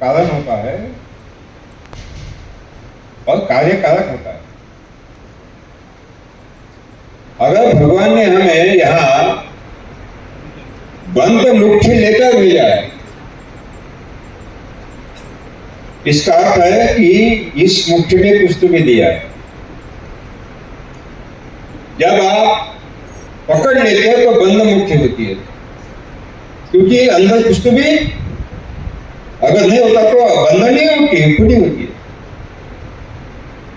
कारण होता है और कार्यकारक होता है। अगर भगवान ने हमें यहां बंद मुट्ठी लेकर भेजा है, इसका अर्थ है कि इस मुट्ठी में कुछ तो भी दिया है। जब आप पकड़ लेते हैं तो बंद मुट्ठी होती है, क्योंकि अंदर कुछ तो भी अगर नहीं होता तो बंद नहीं होती है, खुली होती है।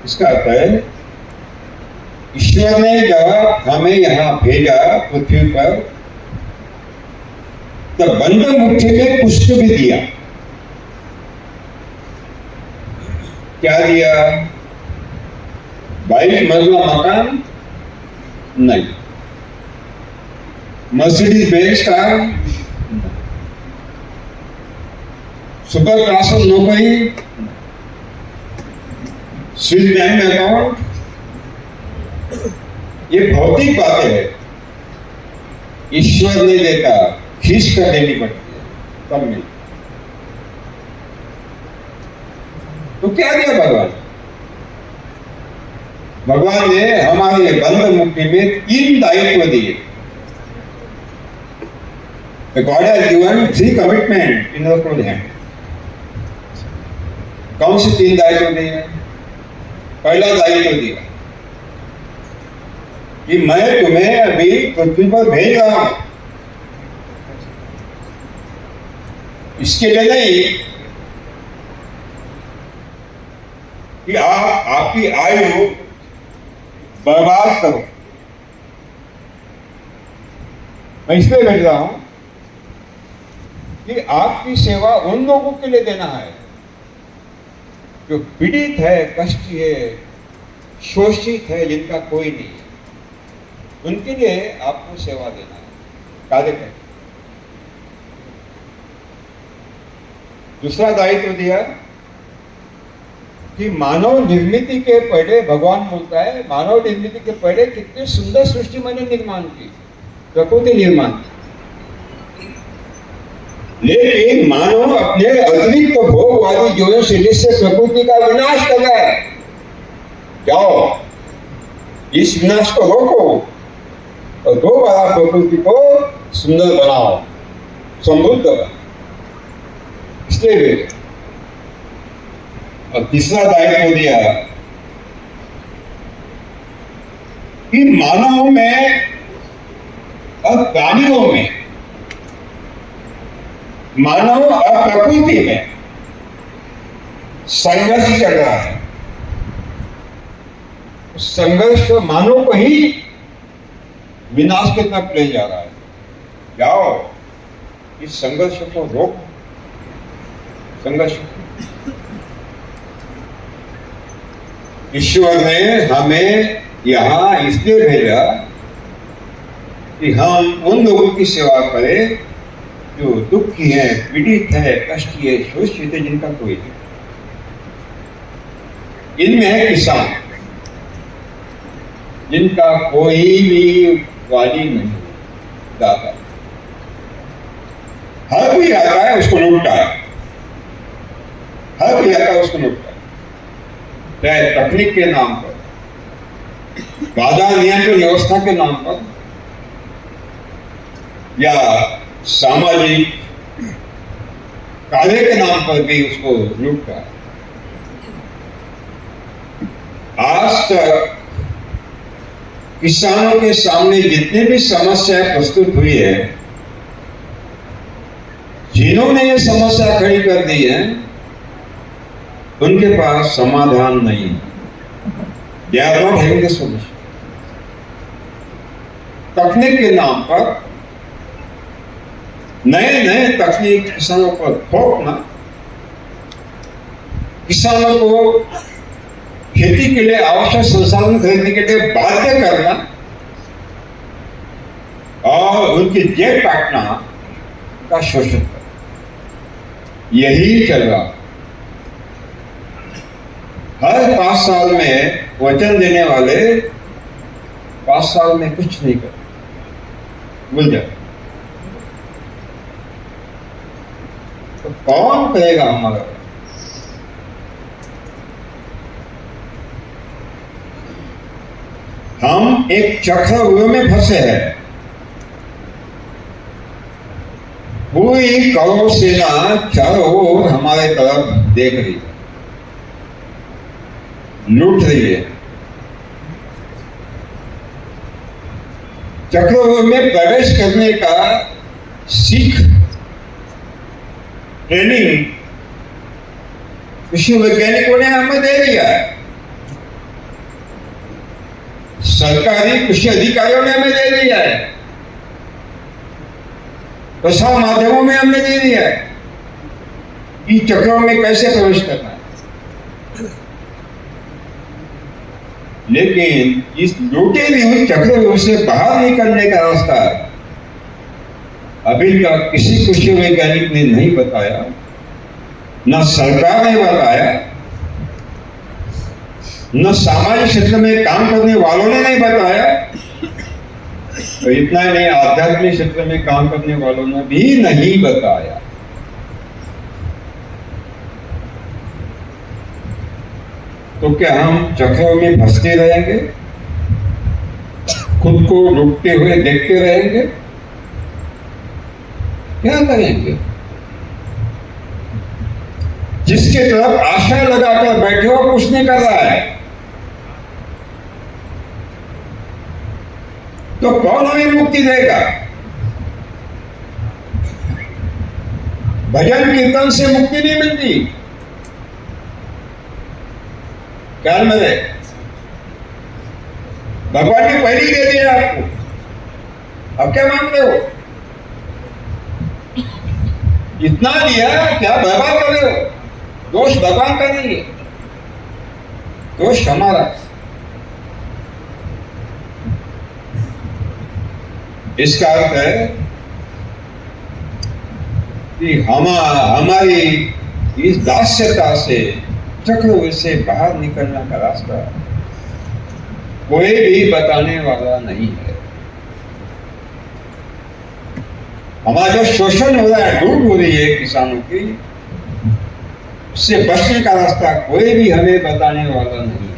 इसका अर्थ है ईश्वर ने जब हमें यहां भेजा पृथ्वी पर, तो बंद मुट्ठी में कुछ तो भी दिया। क्या दिया? 22 मंजिला मकान नहीं, Mercedes Benz car, super class नौकरी, स्विस बैंक में अकाउंट, ये भौतिक बातें है। ईश्वर ने देता, खींच कर देनी पड़ती है तब मिलती। तो क्या दिया भगवान? भगवान ने हमारे बंद मुट्ठी में 3 दायित्व दिए। God has given 3 commitment in our own hand. कौन से 3 दायित्व दिए? पहला दायित्व दिया कि मैं तुम्हें अभी पृथ्वी पर भेज रहा हूं, इसके लिए नहीं कि आप आपकी आयु बर्बाद करो। मैं इसलिए भेज रहा हूं कि आपकी सेवा उन लोगों के लिए देना है जो पीड़ित है, कष्टी है, शोषित है, जिनका कोई नहीं है, उनके लिए आपको सेवा देना है, कार्य करना। दूसरा दायित्व दिया कि मानव निर्मित के पहले, भगवान बोलता है मानव निर्मित के पहले कितनी सुंदर सृष्टि मैंने निर्माण की, प्रकृति निर्माण की, लेकिन मानव अपने अतिरिक्त भोगवादी जीवन शैली से प्रकृति का विनाश कर रहा है। जाओ इस विनाश को रोको और दोबारा प्रकृति को सुंदर बनाओ, समृद्ध बनाओ, इसलिए भेजा। और तीसरा दायित्व दिया कि मानव में और प्राणियों में, मानव और प्रकृति में संघर्ष चल रहा है। संघर्ष मानव को ही विनाश की तरफ ले जा रहा है। जाओ इस संघर्ष को रोको, संघर्ष। ईश्वर ने हमें यहां इसलिए भेजा कि हम उन लोगों की सेवा करें जो दुखी है, पीड़ित है, कष्टी है, शोषित है, जिनका कोई नहीं। इनमें है किसान, जिनका कोई भी वाली नहीं, दाता। हर कोई आता है उसको लूटता है, हर कोई आता है उसको लूटता है, चाहे तकनीक के नाम पर, बाजार नियंत्रण व्यवस्था के नाम पर, या सामाजिक कार्य के नाम पर भी उसको लूटता है। आज तक किसानों के सामने जितनी भी समस्याएं प्रस्तुत हुई है, जिन्होंने ये समस्या खड़ी कर दी है, उनके पास समाधान नहीं है। They are not having the solution. तकनीक के नाम पर नए नए तकनीक किसानों पर थोपना, किसानों को खेती के लिए आवश्यक संसाधन खरीदने के लिए बाध्य करना और उनकी जेब काटना का शोषण करना, यही चल रहा। हर 5 साल में वचन देने वाले 5 साल में कुछ नहीं करते, भूल जाते। तो कौन करेगा हमारा? हम एक चक्रव्यूह में फंसे हैं। पूरी कौरव सेना चारों ओर हमारे तरफ देख रही है, लूट रही है। चक्रव्यूह में प्रवेश करने का सीख ट्रेनिंग कृषि वैज्ञानिकों ने हमें दे दिया है, सरकारी कृषि अधिकारियों ने हमें दे दिया है, प्रसार माध्यमों में हमने दे दिया है कि चक्रों में कैसे प्रवेश करना है। लेकिन इस लूटे हुए चक्रव्यूह से बाहर निकलने का रास्ता अभी तक किसी कृषि वैज्ञानिक ने नहीं बताया, न सरकार ने बताया, न सामाजिक क्षेत्र में काम करने वालों ने नहीं बताया, तो इतना ही नहीं, आध्यात्मिक क्षेत्र में काम करने वालों ने भी नहीं बताया। तो क्या हम चक्रों में फंसते रहेंगे, खुद को डूबते हुए देखते रहेंगे? क्या करेंगे? जिसके तरफ आशा लगाकर बैठे हो कुछ नहीं कर रहा है, तो कौन हमें मुक्ति देगा? भजन कीर्तन से मुक्ति नहीं मिलती। ख्याल में रहे, भगवान ने पहले ही दे दिया आपको, अब क्या मांगते हो? इतना दिया, क्या बर्बाद कर रहे हो? दोष भगवान का नहीं है, दोष हमारा। इसका अर्थ है कि हमारी इस दास्यता से, चक्रव्यूह से बाहर निकलने का रास्ता कोई भी बताने वाला नहीं है। हमारा जो शोषण हो रहा है, लूट हो रही है किसानों की, उससे बचने का रास्ता कोई भी हमें बताने वाला नहीं है।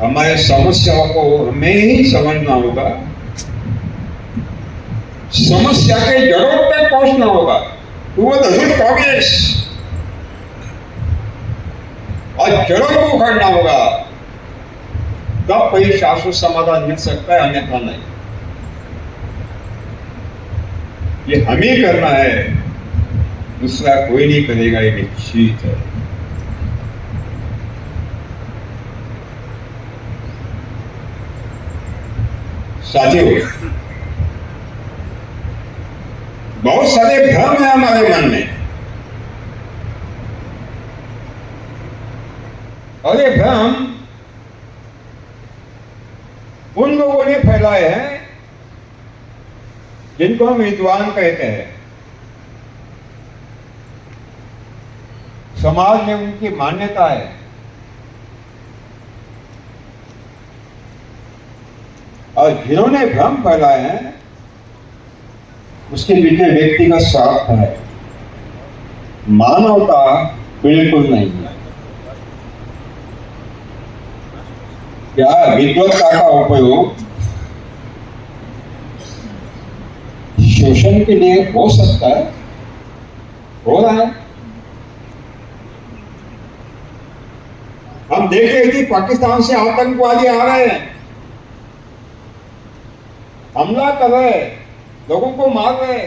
हमारे समस्याओं को हमें ही समझना होगा, समस्या के जड़ों तक पहुंचना होगा, टू द रूट कॉज, और जड़ों को उखाड़ना होगा, तब कोई शाश्वत समाधान मिल सकता है, अन्यथा नहीं। ये हमें करना है, दूसरा कोई नहीं करेगा, ये निश्चित है। साथियों, बहुत सारे भ्रम है हमारे मन में, और ये भ्रम उन लोगों ने फैलाए हैं जिनको हम विद्वान कहते हैं। समाज में उनकी मान्यता है, और जिन्होंने भ्रम फैलाए हैं उसके पीछे व्यक्तिगत स्वार्थ है, मानवता बिल्कुल नहीं है। क्या विद्वत्ता का उपयोग शोषण के लिए हो सकता है? हो रहा है। हम देख रहे कि पाकिस्तान से आतंकवादी आ रहे हैं, हमला कर रहे, लोगों को मार रहे।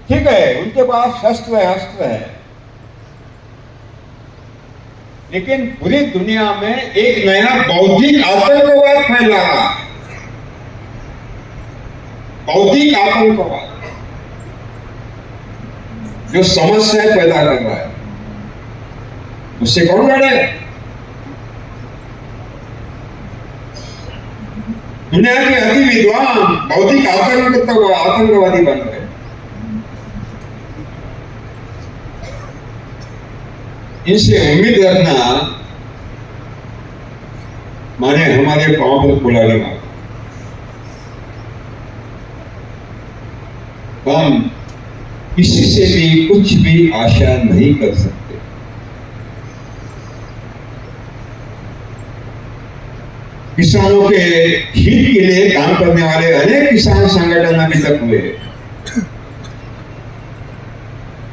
ठीक है, उनके पास शस्त्र है, अस्त्र है, लेकिन पूरी दुनिया में एक नया बौद्धिक आतंकवाद फैल रहा है। बौद्धिक आतंकवाद जो समस्याएं पैदा कर रहा है, उससे कौन लड़े? दुनिया के अति विद्वान बौद्धिक आतंकवादी बन गए। इनसे उम्मीद रखना माने हमारे पांव पर कुल्हाड़ी मार। हम किसी से भी कुछ भी आशा नहीं कर सकते। किसानों के हित के लिए काम करने वाले अनेक किसान संगठन अभी तक हुए,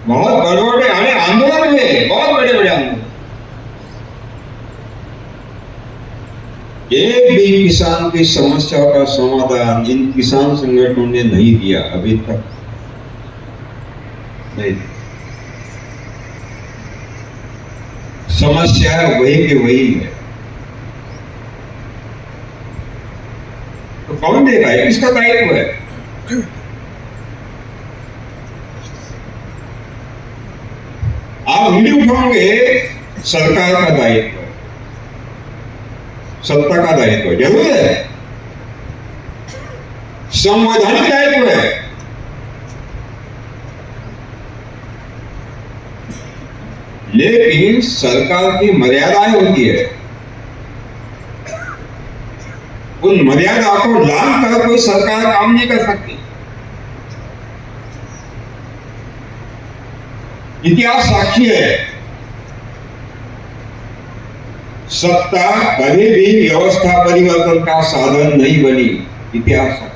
बहुत बड़े बड़े आंदोलन हुए, बहुत बड़े बड़े आंदोलन। एक भी किसान की समस्या का समाधान इन किसान संगठनों ने नहीं दिया अभी तक, नहीं। समस्या वही के वही है, तो कौन देगा? किसका दायित्व है? आप उंगली उठाओगे, सरकार का दायित्व है, सत्ता का दायित्व है, जरूर है, संवैधानिक दायित्व है। लेकिन सरकार की मर्यादाएं होती है, उन मर्यादा को लांघ कर कोई सरकार काम नहीं कर सकती। इतिहास साक्षी है, सत्ता कभी भी व्यवस्था परिवर्तन का साधन नहीं बनी, इतिहास साक्षी।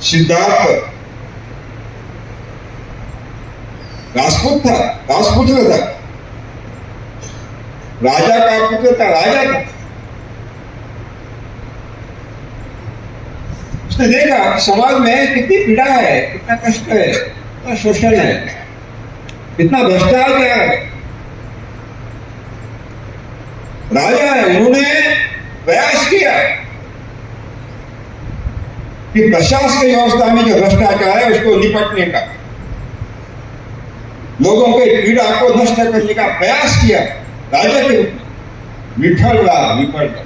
सिद्धार्थ राजपूत था, राजपुत्र था, राजा का पुत्र था, राजा था। उसने देखा समाज में कितनी पीड़ा है, कितना कष्ट है, कितना शोषण है, कितना भ्रष्टाचार है। राजा है, उन्होंने प्रयास किया कि प्रशासनिक व्यवस्था में जो भ्रष्टाचार है उसको निपटने का, लोगों के पीड़ा को नष्ट करने का प्रयास किया राजा के रूप में। विफल रहा।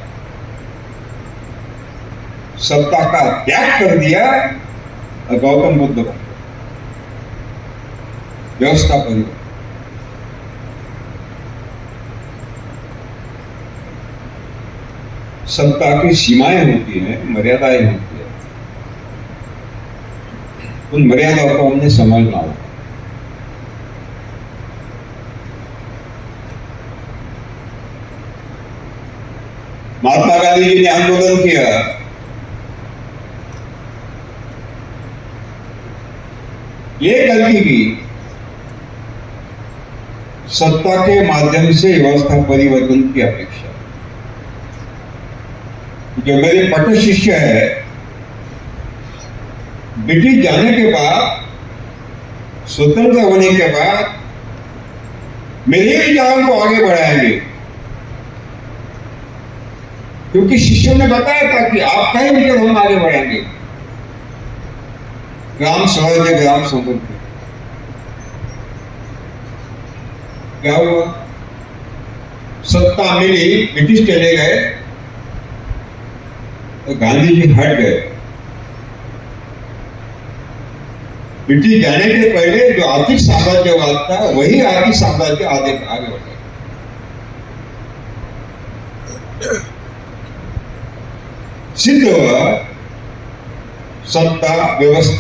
सत्ता का त्याग कर दिया और गौतम बुद्ध बन गए, व्यवस्था परिवर्तन। सत्ता की सीमाएं होती हैं, मर्यादाएं होती है, उन मर्यादाओं को हमने समझना होगा। महात्मा गांधी जी ने आंदोलन किया, ये गलती की, सत्ता के माध्यम से व्यवस्था परिवर्तन की अपेक्षा। जो मेरे पट शिष्य है, ब्रिटिश जाने के बाद, स्वतंत्र होने के बाद मेरे विचारों को आगे बढ़ाएंगे, क्योंकि शिष्यों ने बताया था कि आप कहीं भी हम आगे बढ़ाएंगे। ग्राम स्वराज्य, ग्राम समृद्धि। क्या हुआ? सत्ता मिली, ब्रिटिश चले गए तो गांधी जी हट गए। ब्रिटिश जाने के पहले जो आर्थिक साम्राज्यवाद था, वही आर्थिक साम्राज्य आगे बढ़ गया। सिद्ध हुआ सत्ता व्यवस्था